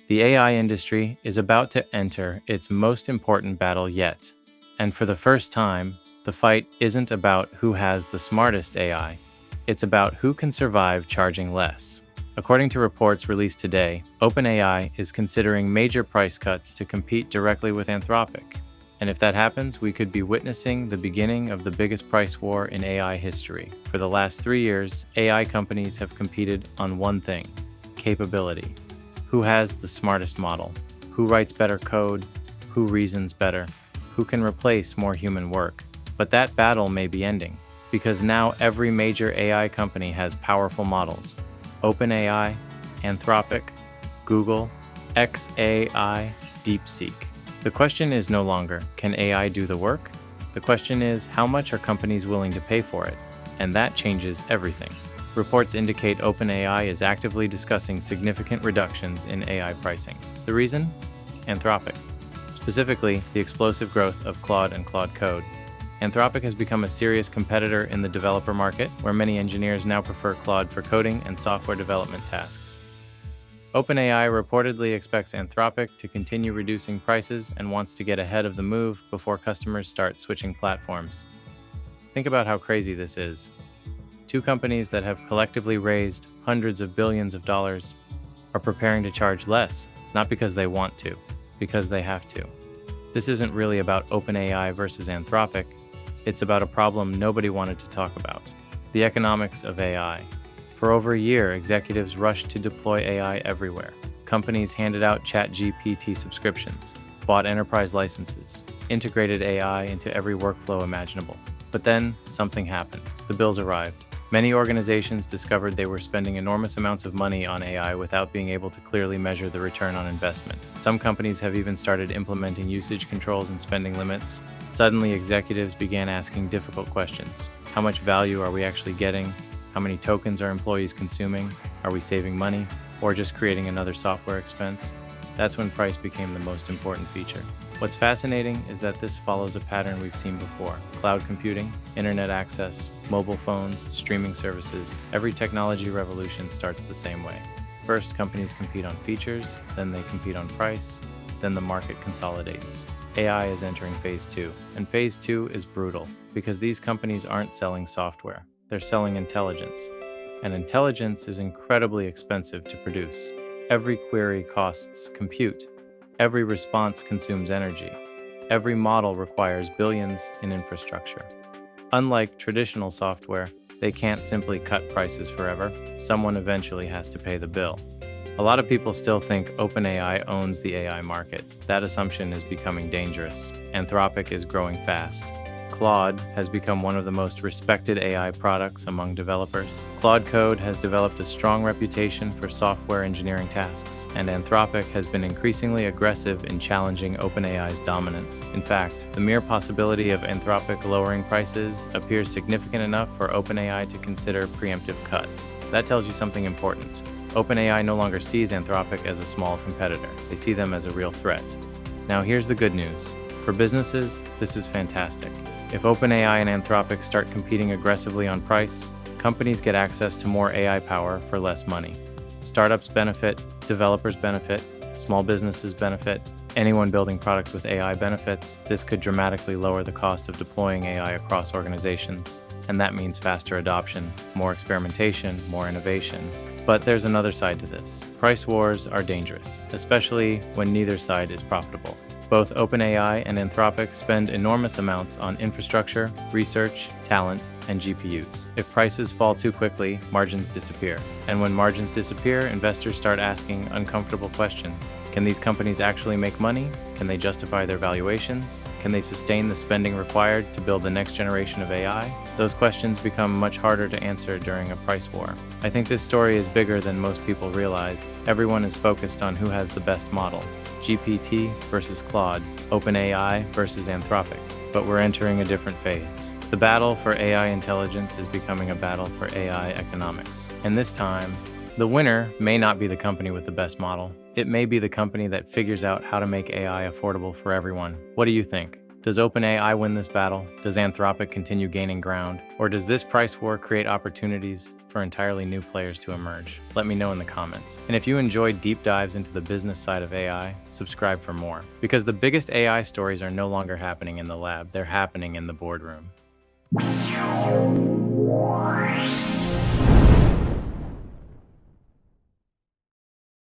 The AI industry is about to enter its most important battle yet. And for the first time, the fight isn't about who has the smartest AI. It's about who can survive charging less. According to reports released today, OpenAI is considering major price cuts to compete directly with Anthropic. And if that happens, we could be witnessing the beginning of the biggest price war in AI history. For the last 3 years, AI companies have competed on one thing: capability. Who has the smartest model? Who writes better code? Who reasons better? Who can replace more human work? But that battle may be ending, because now every major AI company has powerful models. OpenAI, Anthropic, Google, xAI, DeepSeek. The question is no longer, can AI do the work? The question is, how much are companies willing to pay for it? And that changes everything. Reports indicate OpenAI is actively discussing significant reductions in AI pricing. The reason? Anthropic. Specifically, the explosive growth of Claude and Claude Code. Anthropic has become a serious competitor in the developer market, where many engineers now prefer Claude for coding and software development tasks. OpenAI reportedly expects Anthropic to continue reducing prices and wants to get ahead of the move before customers start switching platforms. Think about how crazy this is. Two companies that have collectively raised hundreds of billions of dollars are preparing to charge less, not because they want to, because they have to. This isn't really about OpenAI versus Anthropic. It's about a problem nobody wanted to talk about: the economics of AI. For over a year, executives rushed to deploy AI everywhere. Companies handed out ChatGPT subscriptions, bought enterprise licenses, integrated AI into every workflow imaginable. But then, something happened. The bills arrived. Many organizations discovered they were spending enormous amounts of money on AI without being able to clearly measure the return on investment. Some companies have even started implementing usage controls and spending limits. Suddenly, executives began asking difficult questions. How much value are we actually getting? How many tokens are employees consuming? Are we saving money? Or just creating another software expense? That's when price became the most important feature. What's fascinating is that this follows a pattern we've seen before: cloud computing, internet access, mobile phones, streaming services. Every technology revolution starts the same way. First, companies compete on features, then they compete on price, then the market consolidates. AI is entering phase 2, and phase 2 is brutal, because these companies aren't selling software, they're selling intelligence. And intelligence is incredibly expensive to produce. Every query costs compute. Every response consumes energy. Every model requires billions in infrastructure. Unlike traditional software, they can't simply cut prices forever. Someone eventually has to pay the bill. A lot of people still think OpenAI owns the AI market. That assumption is becoming dangerous. Anthropic is growing fast. Claude has become one of the most respected AI products among developers. Claude Code has developed a strong reputation for software engineering tasks, and Anthropic has been increasingly aggressive in challenging OpenAI's dominance. In fact, the mere possibility of Anthropic lowering prices appears significant enough for OpenAI to consider preemptive cuts. That tells you something important. OpenAI no longer sees Anthropic as a small competitor. They see them as a real threat. Now here's the good news. For businesses, this is fantastic. If OpenAI and Anthropic start competing aggressively on price, companies get access to more AI power for less money. Startups benefit, developers benefit, small businesses benefit, anyone building products with AI benefits. This could dramatically lower the cost of deploying AI across organizations. And that means faster adoption, more experimentation, more innovation. But there's another side to this. Price wars are dangerous, especially when neither side is profitable. Both OpenAI and Anthropic spend enormous amounts on infrastructure, research, talent, and GPUs. If prices fall too quickly, margins disappear. And when margins disappear, investors start asking uncomfortable questions. Can these companies actually make money? Can they justify their valuations? Can they sustain the spending required to build the next generation of AI? Those questions become much harder to answer during a price war. I think this story is bigger than most people realize. Everyone is focused on who has the best model: GPT versus Claude, OpenAI versus Anthropic. But we're entering a different phase. The battle for AI intelligence is becoming a battle for AI economics. And this time, the winner may not be the company with the best model. It may be the company that figures out how to make AI affordable for everyone. What do you think? Does OpenAI win this battle? Does Anthropic continue gaining ground? Or does this price war create opportunities for entirely new players to emerge? Let me know in the comments. And if you enjoyed deep dives into the business side of AI, subscribe for more. Because the biggest AI stories are no longer happening in the lab, they're happening in the boardroom.